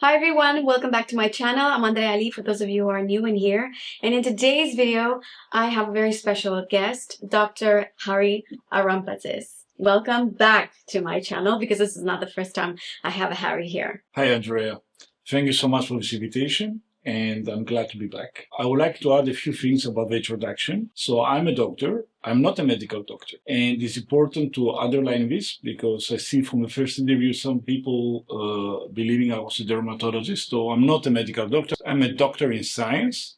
Hi everyone, welcome back to my channel. I'm Andreea for those of you who are new in here. And in today's video, I have a very special guest, Dr. Arampatzis. Welcome back to my channel because this is not the first time I have a Harry here. Hi Andrea, thank you so much for this invitation and I'm glad to be back. I would like to add a few things about the introduction. So I'm a doctor, I'm not a medical doctor. And it's important to underline this because I see from the first interview some people believing I was a dermatologist. So I'm not a medical doctor, I'm a doctor in science.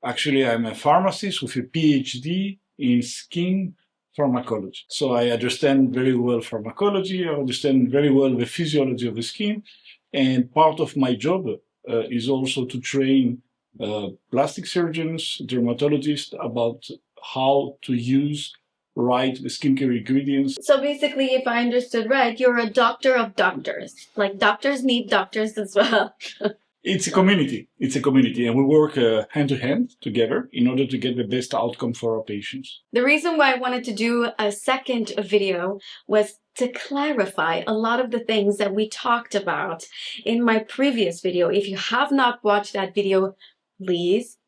Actually, I'm a pharmacist with a PhD in skin pharmacology. So I understand very well pharmacology, I understand very well the physiology of the skin, and part of my job is also to train plastic surgeons, dermatologists about how to use right the skincare ingredients. So basically, if I understood right, you're a doctor of doctors. Like doctors need doctors as well. It's a community. It's a community, and we work hand to hand together in order to get the best outcome for our patients. The reason why I wanted to do a second video was to clarify a lot of the things that we talked about in my previous video. If you have not watched that video, please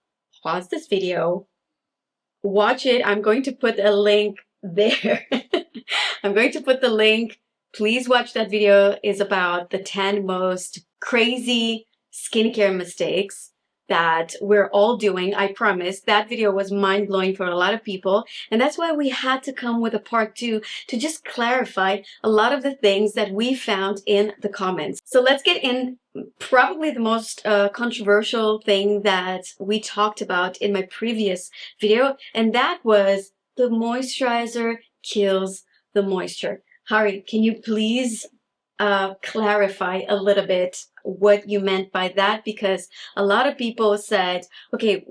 pause this video, watch it. I'm going to put a link there. I'm going to put the link. Please watch that video. It's about the 10 most crazy skincare mistakes that we're all doing. I promise that video was mind-blowing for a lot of people, and that's why we had to come with a part 2 to just clarify a lot of the things that we found in the comments. So let's get in probably the most controversial thing that we talked about in my previous video, and that was the moisturizer kills the moisture. Harry, can you please clarify a little bit what you meant by that? Because a lot of people said, okay,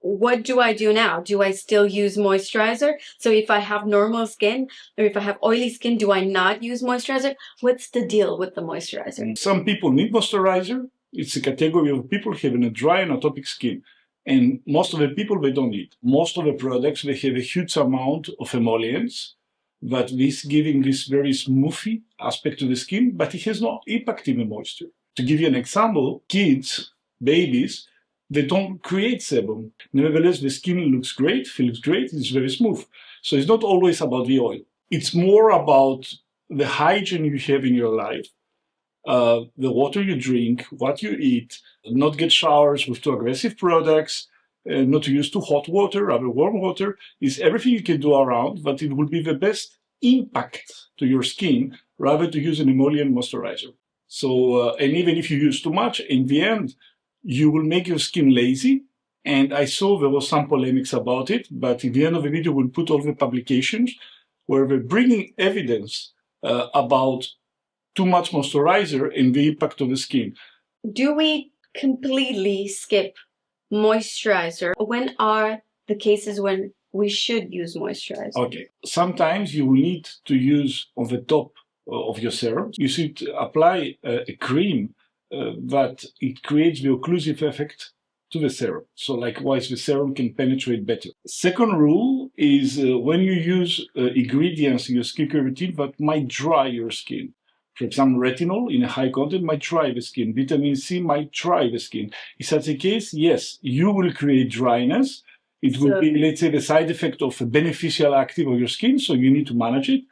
what do I do now? Do I still use moisturizer? So if I have normal skin or if I have oily skin, do I not use moisturizer? What's the deal with the moisturizer? Some people need moisturizer. It's a category of people having a dry and atopic skin. And most of the people, they don't need. Most of the products, they have a huge amount of emollients, but this giving this very smoothy aspect to the skin, but it has no impact in the moisture. To give you an example, kids, babies, they don't create sebum. Nevertheless, the skin looks great, feels great, it's very smooth. So it's not always about the oil. It's more about the hygiene you have in your life, the water you drink, what you eat, not get showers with too aggressive products, not to use too hot water, rather warm water, is everything you can do around, but it will be the best impact to your skin rather to use an emollient moisturizer. So, and even if you use too much, in the end, you will make your skin lazy. And I saw there was some polemics about it, but in the end of the video, we'll put all the publications where we're bringing evidence about too much moisturizer and the impact of the skin. Do we completely skip moisturizer? When are the cases when we should use moisturizer? Okay, sometimes you will need to use on the top of your serum. You should apply a cream that it creates the occlusive effect to the serum. So likewise, the serum can penetrate better. Second rule is when you use ingredients in your skincare routine that might dry your skin. For example, retinol in a high content might dry the skin. Vitamin C might dry the skin. If such a case, yes, you will create dryness. It will be, let's say, the side effect of a beneficial active of your skin, so you need to manage it.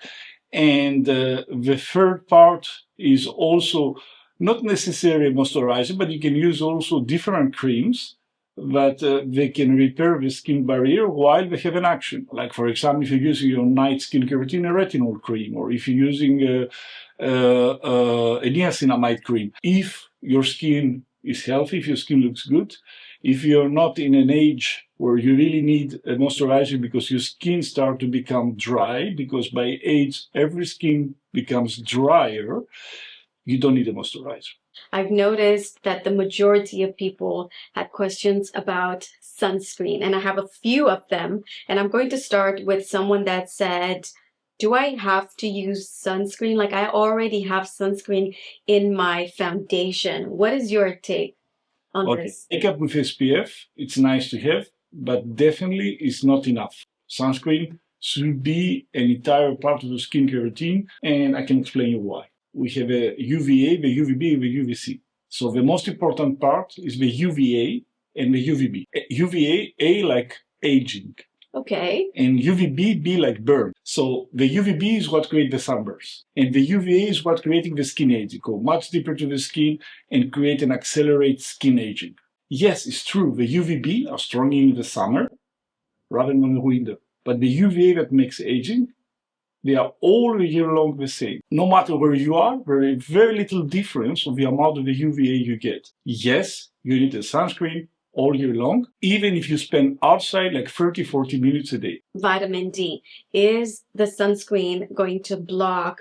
And the third part is also not necessarily moisturizer, but you can use also different creams that they can repair the skin barrier while they have an action. Like, for example, if you're using your night skincare routine, a retinol cream, or if you're using a niacinamide cream. If your skin is healthy, if your skin looks good, if you're not in an age where you really need a moisturizer because your skin starts to become dry, because by age, every skin becomes drier, you don't need a moisturizer. I've noticed that the majority of people had questions about sunscreen, and I have a few of them. And I'm going to start with someone that said, do I have to use sunscreen? Like, I already have sunscreen in my foundation. What is your take on this? Makeup with SPF, it's nice to have, but definitely it's not enough. Sunscreen should be an entire part of the skincare routine, and I can explain you why. We have a UVA, the UVB, and the UVC. So the most important part is the UVA and the UVB. UVA, A like aging. Okay. And UVB, B like burn. So the UVB is what creates the sunburns. And the UVA is what creating the skin aging. Go much deeper to the skin and create and accelerate skin aging. Yes, it's true. The UVB are strong in the summer rather than in the winter. But the UVA that makes aging, they are all year long the same. No matter where you are, there is very little difference of the amount of the UVA you get. Yes, you need a sunscreen all year long, even if you spend outside like 30, 40 minutes a day. Vitamin D. Is the sunscreen going to block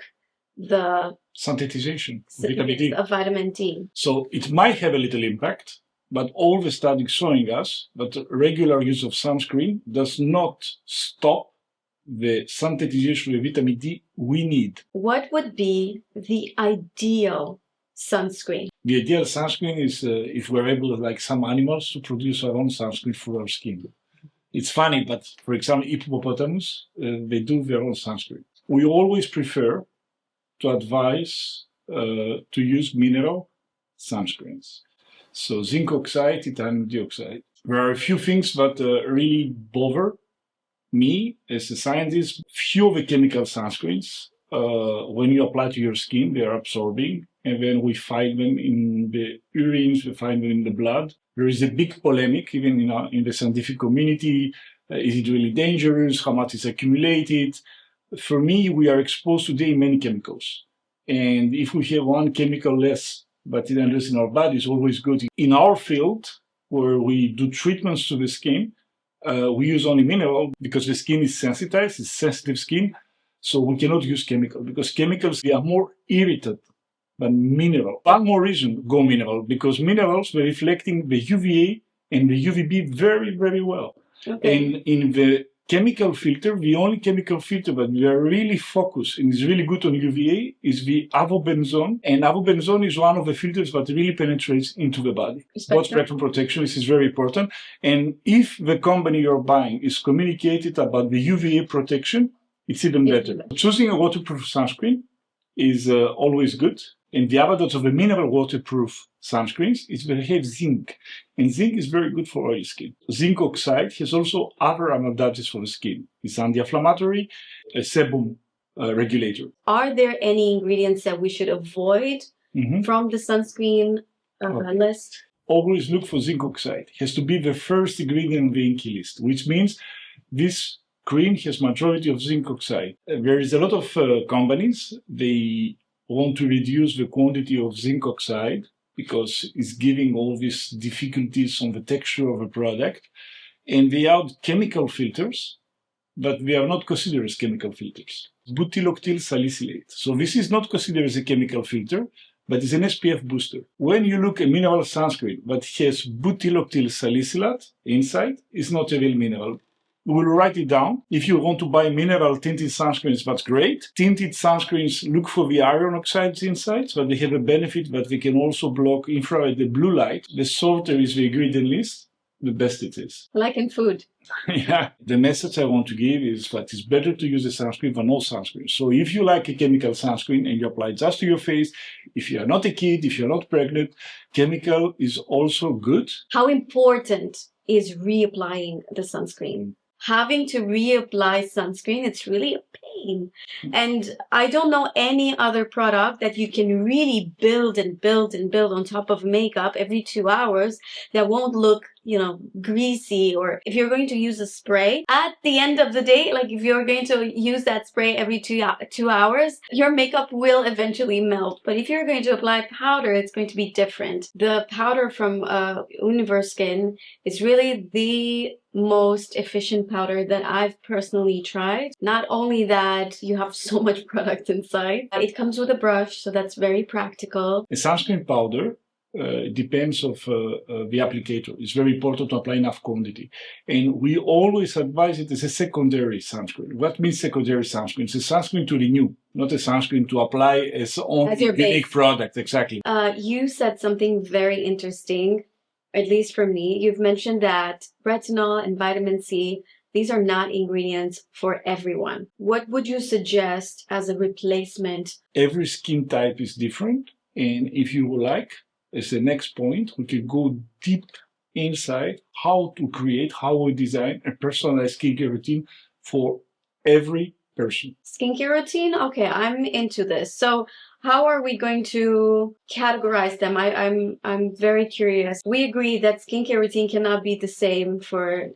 the synthesization of vitamin D? Of vitamin D. So it might have a little impact, but all the studies showing us that regular use of sunscreen does not stop the synthesization of vitamin D we need. What would be the ideal sunscreen? The ideal sunscreen is if we're able, like some animals, to produce our own sunscreen for our skin. It's funny, but for example, hippopotamus, they do their own sunscreen. We always prefer to advise to use mineral sunscreens. So zinc oxide, titanium dioxide. There are a few things that really bother me as a scientist. Few of the chemical sunscreens, when you apply to your skin, they are absorbing, and then we find them in the urines, we find them in the blood. There is a big polemic, even in the scientific community. Is it really dangerous? How much is accumulated? For me, we are exposed today many chemicals. And if we have one chemical less, but it enters in our body, is always good. In our field, where we do treatments to the skin, we use only mineral because the skin is sensitized, it's sensitive skin. So we cannot use chemical because chemicals, they are more irritant than mineral. One more reason, go mineral, because minerals were reflecting the UVA and the UVB very, very well. Okay. And in the chemical filter, the only chemical filter that we are really focused and is really good on UVA is the avobenzone. And avobenzone is one of the filters that really penetrates into the body. Broad spectrum protection, this is very important. And if the company you're buying is communicated about the UVA protection, it's even better. Choosing a waterproof sunscreen is always good. And the advantage of the mineral waterproof sunscreens is that they have zinc. And zinc is very good for oily skin. Zinc oxide has also other advantages for the skin. It's anti-inflammatory, a sebum regulator. Are there any ingredients that we should avoid from the sunscreen list? Always look for zinc oxide. It has to be the first ingredient on the INCI list, which means this cream has majority of zinc oxide. There is a lot of companies, they want to reduce the quantity of zinc oxide because it's giving all these difficulties on the texture of a product. And they add chemical filters, but they are not considered as chemical filters. Butyloctyl salicylate. So this is not considered as a chemical filter, but it's an SPF booster. When you look at mineral sunscreen that has butyloctyl salicylate inside, it's not a real mineral. We will write it down. If you want to buy mineral tinted sunscreens, that's great. Tinted sunscreens, look for the iron oxides inside, so they have a benefit that they can also block infrared, the blue light. The shorter is the ingredient list, the best it is. Like in food. Yeah. The message I want to give is that it's better to use a sunscreen than no sunscreen. So if you like a chemical sunscreen and you apply just to your face, if you are not a kid, if you're not pregnant, chemical is also good. How important is reapplying the sunscreen? Having to reapply sunscreen, it's really a pain. And I don't know any other product that you can really build and build and build on top of makeup every 2 hours that won't look, greasy. Or if you're going to use a spray, at the end of the day, like if you're going to use that spray every 2 hours, your makeup will eventually melt. But if you're going to apply powder, it's going to be different. The powder from Universe Skin is really the most efficient powder that I've personally tried. Not only that, you have so much product inside. It comes with a brush, so that's very practical. A sunscreen powder depends of the applicator. It's very important to apply enough quantity. And we always advise it as a secondary sunscreen. What means secondary sunscreen? It's a sunscreen to renew, not a sunscreen to apply as own unique product. Exactly. You said something very interesting. At least for me, you've mentioned that retinol and vitamin C, these are not ingredients for everyone. What would you suggest as a replacement? Every skin type is different. And if you like, as the next point, we can go deep inside how to create, how we design a personalized skincare routine for every person. Skincare routine? Okay, I'm into this. So how are we going to categorize them? I'm very curious. We agree that skincare routine cannot be the same for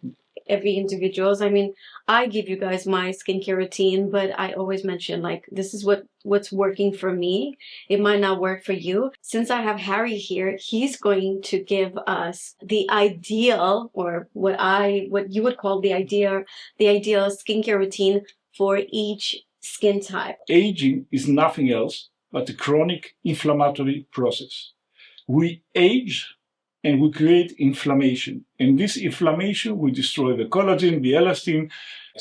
every individual. I mean, I give you guys my skincare routine, but I always mention like this is what's working for me. It might not work for you. Since I have Harry here, he's going to give us the ideal, or what you would call the ideal skincare routine for each skin type. Aging is nothing else but a chronic inflammatory process. We age and we create inflammation. And this inflammation will destroy the collagen, the elastin,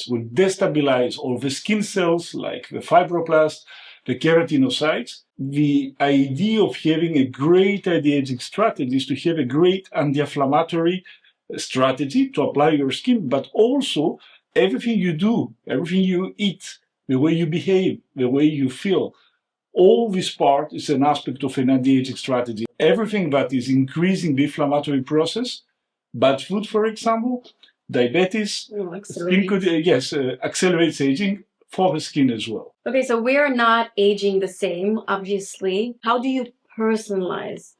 will destabilize all the skin cells like the fibroblasts, the keratinocytes. The idea of having a great anti-aging strategy is to have a great anti-inflammatory strategy to apply your skin, but also everything you do, everything you eat, the way you behave, the way you feel, all this part is an aspect of an anti-aging strategy. Everything that is increasing the inflammatory process, bad food, for example, diabetes, accelerates aging for the skin as well. Okay, so we are not aging the same, obviously. How do you personalize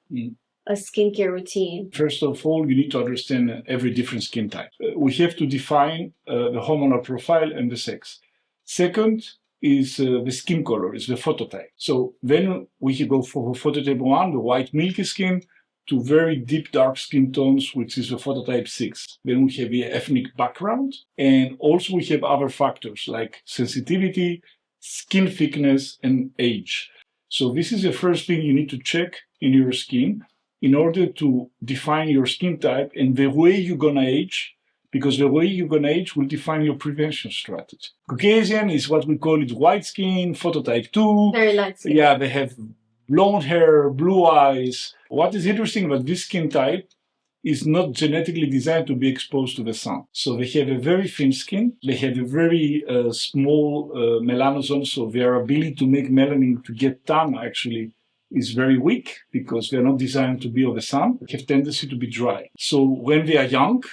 a skincare routine? First of all, you need to understand every different skin type. We have to define the hormonal profile and the sex. Second is the skin color, is the phototype. So then we can go for phototype 1, the white milky skin, to very deep dark skin tones, which is the phototype 6. Then we have the ethnic background, and also we have other factors like sensitivity, skin thickness, and age. So this is the first thing you need to check in your skin in order to define your skin type and the way you're gonna age, because the way you're gonna age will define your prevention strategy. Caucasian is what we call it white skin, phototype 2. Very light skin. Yeah, they have blonde hair, blue eyes. What is interesting about this skin type is not genetically designed to be exposed to the sun. So they have a very thin skin. They have a very small melanosome, so their ability to make melanin to get tan actually is very weak because they're not designed to be on the sun. They have tendency to be dry. So when they are young,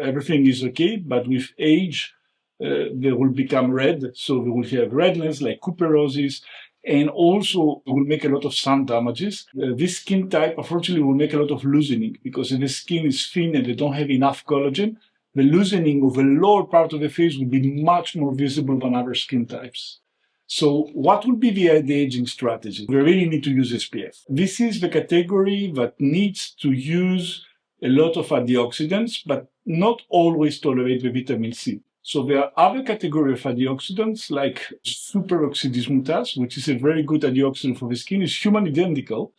everything is okay, but with age, they will become red. So they will have redness like cuperosis, and also will make a lot of sun damages. This skin type, unfortunately, will make a lot of loosening because if the skin is thin and they don't have enough collagen, the loosening of the lower part of the face will be much more visible than other skin types. So what would be the anti-aging strategy? We really need to use SPF. This is the category that needs to use a lot of antioxidants, but not always tolerate the vitamin C. So there are other categories of antioxidants like superoxidismutase, which is a very good antioxidant for the skin. It's human identical,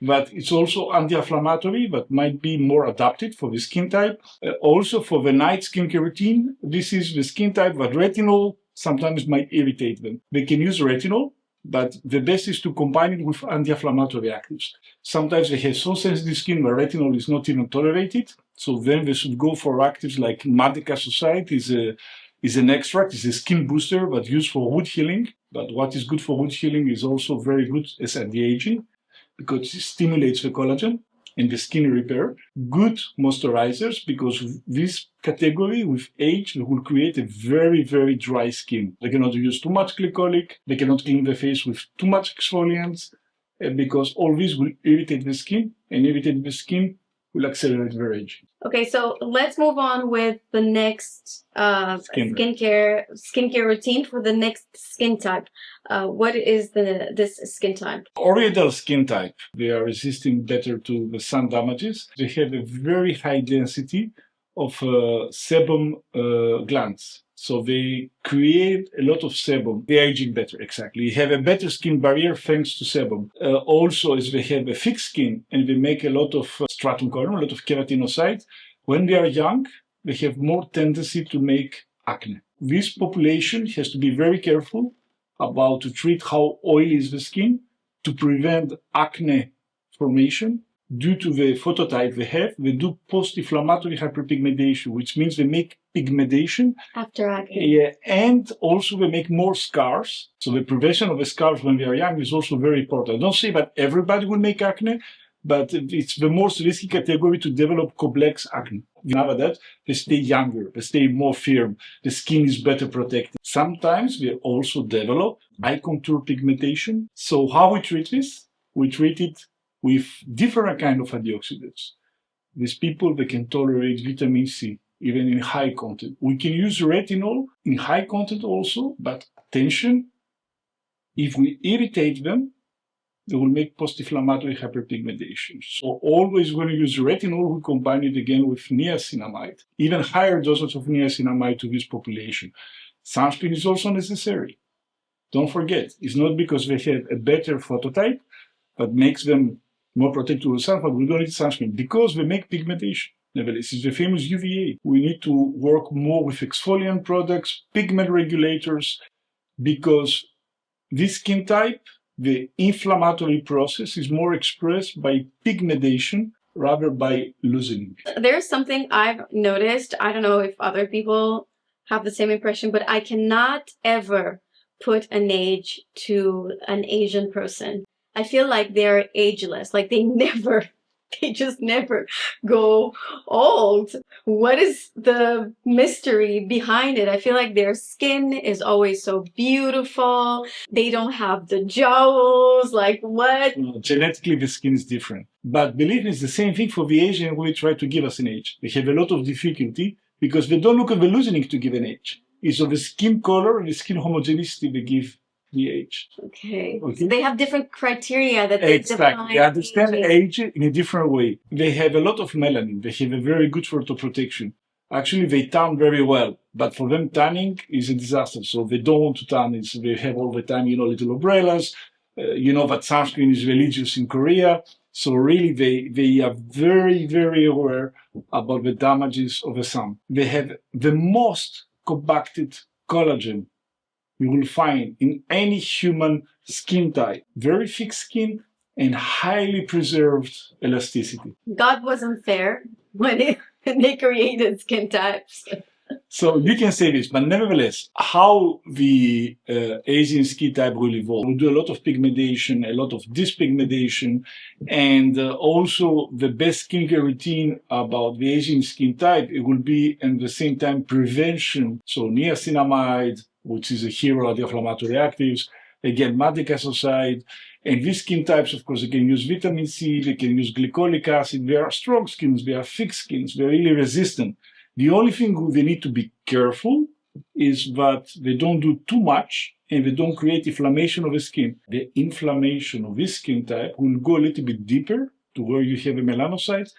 but it's also anti-inflammatory, but might be more adapted for the skin type. Also for the night skincare routine, this is the skin type that retinol sometimes might irritate them. They can use retinol, but the best is to combine it with anti-inflammatory actives. Sometimes they have so sensitive skin where retinol is not even tolerated, so then they should go for actives like Madecasosite is an extract, is a skin booster but used for wound healing. But what is good for wound healing is also very good as anti-aging because it stimulates the collagen and the skin repair. Good moisturizers, because this category with age will create a very, very dry skin. They cannot use too much glycolic, they cannot clean the face with too much exfoliants, because all this will irritate the skin, and irritate the skin will accelerate their aging. Okay, so let's move on with the next skincare routine for the next skin type. What is this skin type? Oriental skin type. They are resisting better to the sun damages. They have a very high density of sebum glands. So they create a lot of sebum. They're aging better, exactly. They have a better skin barrier thanks to sebum. Also, as they have a thick skin and they make a lot of stratum corneum, a lot of keratinocytes, when they are young, they have more tendency to make acne. This population has to be very careful about to treat how oily is the skin to prevent acne formation. Due to the phototype they have, they do post-inflammatory hyperpigmentation, which means they make pigmentation after acne. Yeah, and also they make more scars. So the prevention of the scars when they are young is also very important. I don't say that everybody will make acne, but it's the most risky category to develop complex acne. After that, they stay younger, they stay more firm, the skin is better protected. Sometimes we also develop eye contour pigmentation. So how we treat this? We treat it with different kind of antioxidants. These people, they can tolerate vitamin C, even in high content. We can use retinol in high content also, but attention, if we irritate them, they will make post-inflammatory hyperpigmentation. So always when you use retinol, we combine it again with niacinamide, even higher doses of niacinamide to this population. Sunscreen is also necessary. Don't forget, it's not because they have a better phototype, but makes them more protected to the sun, but we don't need sunscreen because they make pigmentation. Nevertheless, it's the famous UVA. We need to work more with exfoliant products, pigment regulators, because this skin type, the inflammatory process is more expressed by pigmentation rather by loosening. There's something I've noticed. I don't know if other people have the same impression, but I cannot ever put an age to an Asian person. I feel like they're ageless, like they just never go old. What is the mystery behind it? I feel like their skin is always so beautiful. They don't have the jowls, like what? Genetically, the skin is different. But believe me, it's the same thing for the Asian who try to give us an age. They have a lot of difficulty because they don't look at the loosening to give an age. It's of the skin color and the skin homogeneity they give the age. Okay. So they have different criteria that they define. Exactly. They understand age in a different way. They have a lot of melanin. They have a very good photoprotection. Actually, they tan very well, but for them, tanning is a disaster. So they don't want to tan. They have all the time, little umbrellas. You know that sunscreen is religious in Korea. So really, they are very, very aware about the damages of the sun. They have the most compacted collagen you will find in any human skin type. Very thick skin and highly preserved elasticity. God wasn't fair when they created skin types. So you can say this, but nevertheless, how the Asian skin type will evolve. We do a lot of pigmentation, a lot of dyspigmentation, and also the best skincare routine about the Asian skin type, it will be at the same time prevention. So niacinamide, which is a hero of the anti-inflammatory actives, again, madecassoside, and these skin types, of course, they can use vitamin C, they can use glycolic acid, they are strong skins, they are thick skins, they're really resistant. The only thing they need to be careful is that they don't do too much and they don't create inflammation of the skin. The inflammation of this skin type will go a little bit deeper to where you have a melanocyte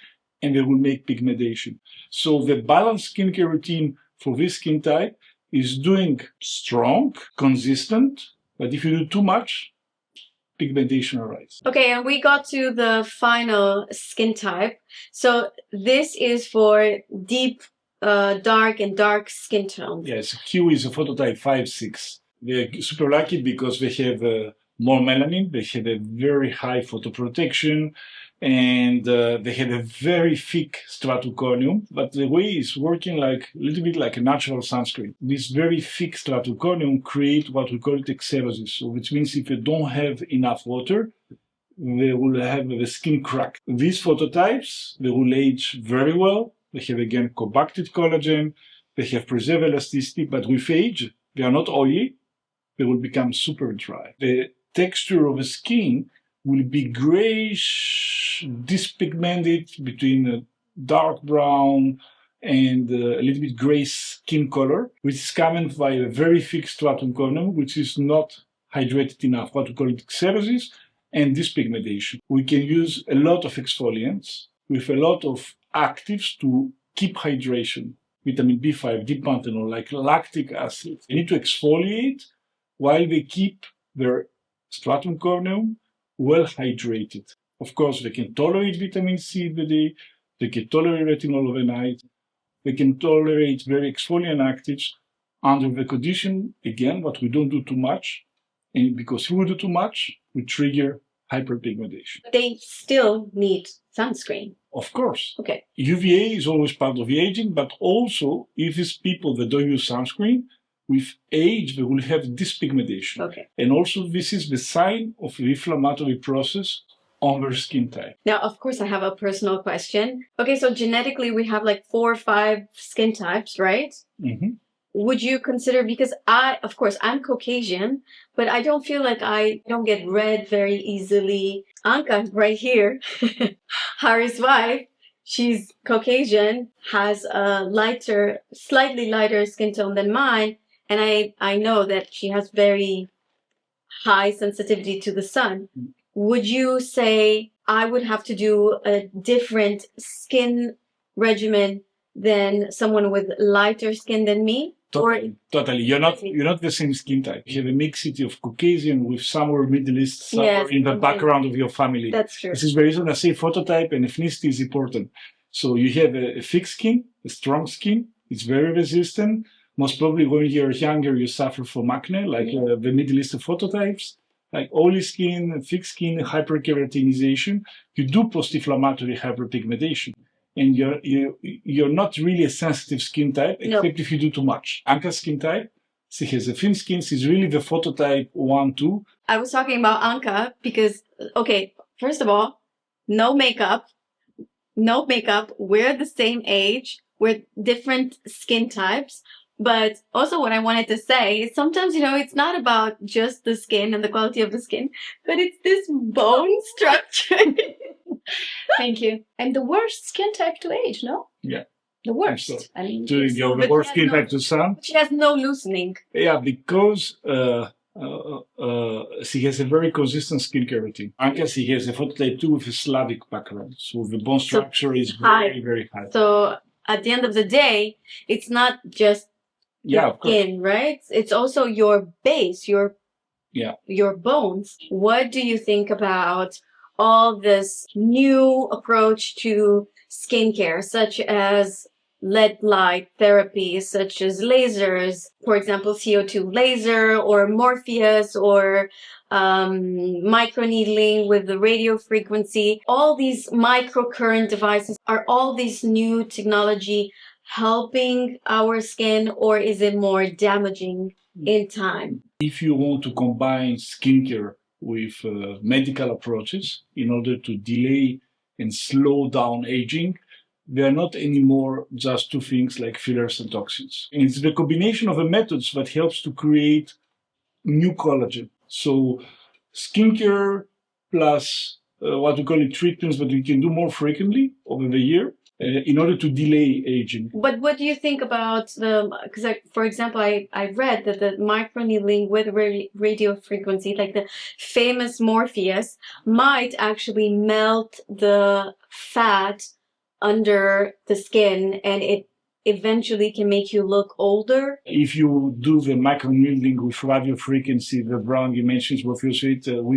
and they will make pigmentation. So the balanced skincare routine for this skin type is doing strong, consistent, but if you do too much, pigmentation arises. Okay, and we got to the final skin type. So this is for deep, dark and dark skin tones. Yes, Q is a phototype 5-6. They're super lucky because they have more melanin, they have a very high photoprotection, and they have a very thick stratocorneum, but the way it's working like a little bit like a natural sunscreen. This very thick stratocorneum creates what we call it exerosis, so which means if you don't have enough water, they will have the skin crack. These phototypes, they will age very well. They have again compacted collagen, they have preserved elasticity, but with age, they are not oily, they will become super dry. The texture of the skin will be grayish, dyspigmented between a dark brown and a little bit gray skin color, which is coming by a very thick stratum corneum, which is not hydrated enough, what we call it xerosis, and dyspigmentation. We can use a lot of exfoliants with a lot of actives to keep hydration. Vitamin B5, D-panthenol, like lactic acid. They need to exfoliate while they keep their stratum corneum well hydrated. Of course, they can tolerate vitamin C in the day, they can tolerate retinol overnight, they can tolerate very exfoliant actives under the condition, again, that we don't do too much, and because if we do too much, we trigger hyperpigmentation. They still need sunscreen. Of course. Okay. UVA is always part of the aging, but also if it's people that don't use sunscreen, with age, they will have dyspigmentation. Okay. And also this is the sign of the inflammatory process on their skin type. Now, of course, I have a personal question. Okay, so genetically, we have like 4 or 5 skin types, right? Mhm. Would you consider, because of course, I'm Caucasian, but I don't feel like I don't get red very easily. Anka, right here, Harry's wife, she's Caucasian, has a slightly lighter skin tone than mine, and I know that she has very high sensitivity to the sun. Would you say I would have to do a different skin regimen than someone with lighter skin than me? Totally. You're not the same skin type. You have a mixity of Caucasian with somewhere Middle East, somewhere in the background of your family. That's true. This is the reason I say phototype and ethnicity is important. So you have a thick skin, a strong skin. It's very resistant. Most probably when you're younger, you suffer from acne, like the Middle Eastern phototypes, like oily skin, thick skin, hyperkeratinization. You do post-inflammatory hyperpigmentation. And you're not really a sensitive skin type, except if you do too much. Anka's skin type, she has a thin skin. She's really the phototype 1, 2. I was talking about Anka because, okay, first of all, no makeup. We're the same age. We're different skin types. But also what I wanted to say is sometimes, it's not about just the skin and the quality of the skin, but it's this bone structure. Thank you. And the worst skin type to age, no? Yeah. The worst. So, I mean, the worst skin type to sun. She has no loosening. Yeah, because she has a very consistent skincare routine. Anka, she has a phototype 2 with a Slavic background. So the bone structure is very, very high. So at the end of the day, it's not just the skin, right? It's also your base, your bones. What do you think about all this new approach to skincare, such as LED light therapy, such as lasers, for example, CO2 laser or Morpheus or microneedling with the radio frequency? All these microcurrent devices, are all these new technology helping our skin, or is it more damaging in time? If you want to combine skincare with medical approaches in order to delay and slow down aging, they are not anymore just two things like fillers and toxins. And it's the combination of the methods that helps to create new collagen. So skincare plus what we call it treatments that we can do more frequently over the year in order to delay aging. But what do you think about because for example, I read that the microneedling with radio frequency, like the famous Morpheus, might actually melt the fat under the skin, and it eventually can make you look older. If you do the microneedling with radio frequency, the brown you mentioned, with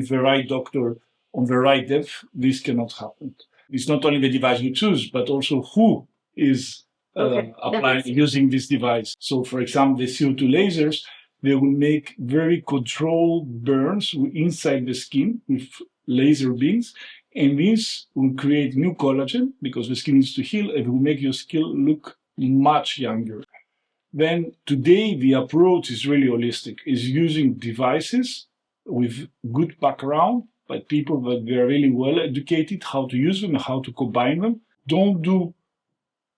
the right doctor on the right depth, this cannot happen. It's not only the device you choose, but also who is using this device. So, for example, the CO2 lasers, they will make very controlled burns inside the skin with laser beams. And this will create new collagen because the skin needs to heal and will make your skin look much younger. Then today, the approach is really holistic, is using devices with good background, by people that they are really well educated how to use them and how to combine them. Don't do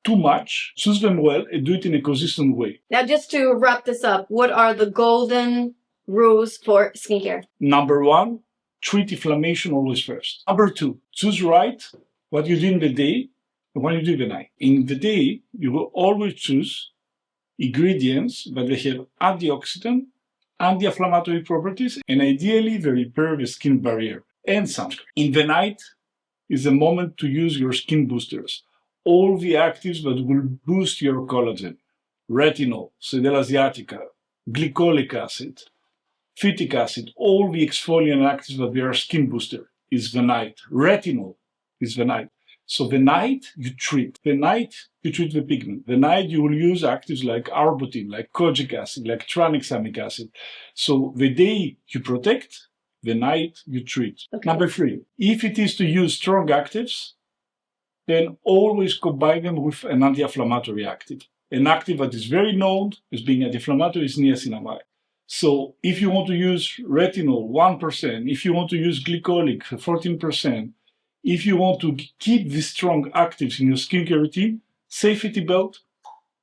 too much, choose them well, and do it in a consistent way. Now, just to wrap this up, what are the golden rules for skincare? Number 1, treat inflammation always first. Number 2, choose right what you do in the day and what you do in the night. In the day, you will always choose ingredients that they have antioxidant, anti-inflammatory properties, and ideally they repair the skin barrier and sunscreen. In the night is the moment to use your skin boosters. All the actives that will boost your collagen. Retinol, Sedella asiatica, glycolic acid, phytic acid, all the exfoliant actives that are skin booster is the night. Retinol is the night. So the night you treat. The night you treat the pigment. The night you will use actives like arbutin, like kojic acid, like tranexamic acid. So the day you protect, the night you treat. Okay. Number 3, if it is to use strong actives, then always combine them with an anti-inflammatory active. An active that is very known as being anti-inflammatory is niacinamide. So if you want to use retinol 1%, if you want to use glycolic 14%, If you want to keep these strong actives in your skincare routine, safety belt,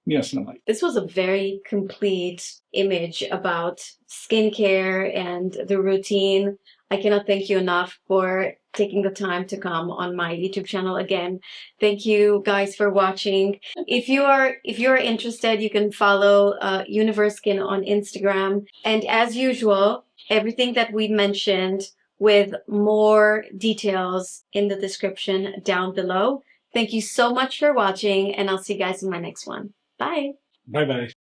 niacinamide. This was a very complete image about skincare and the routine. I cannot thank you enough for taking the time to come on my YouTube channel again. Thank you guys for watching. If you are interested, you can follow Universe Skin on Instagram. And as usual, everything that we mentioned with more details in the description down below. Thank you so much for watching, and I'll see you guys in my next one. Bye. Bye-bye.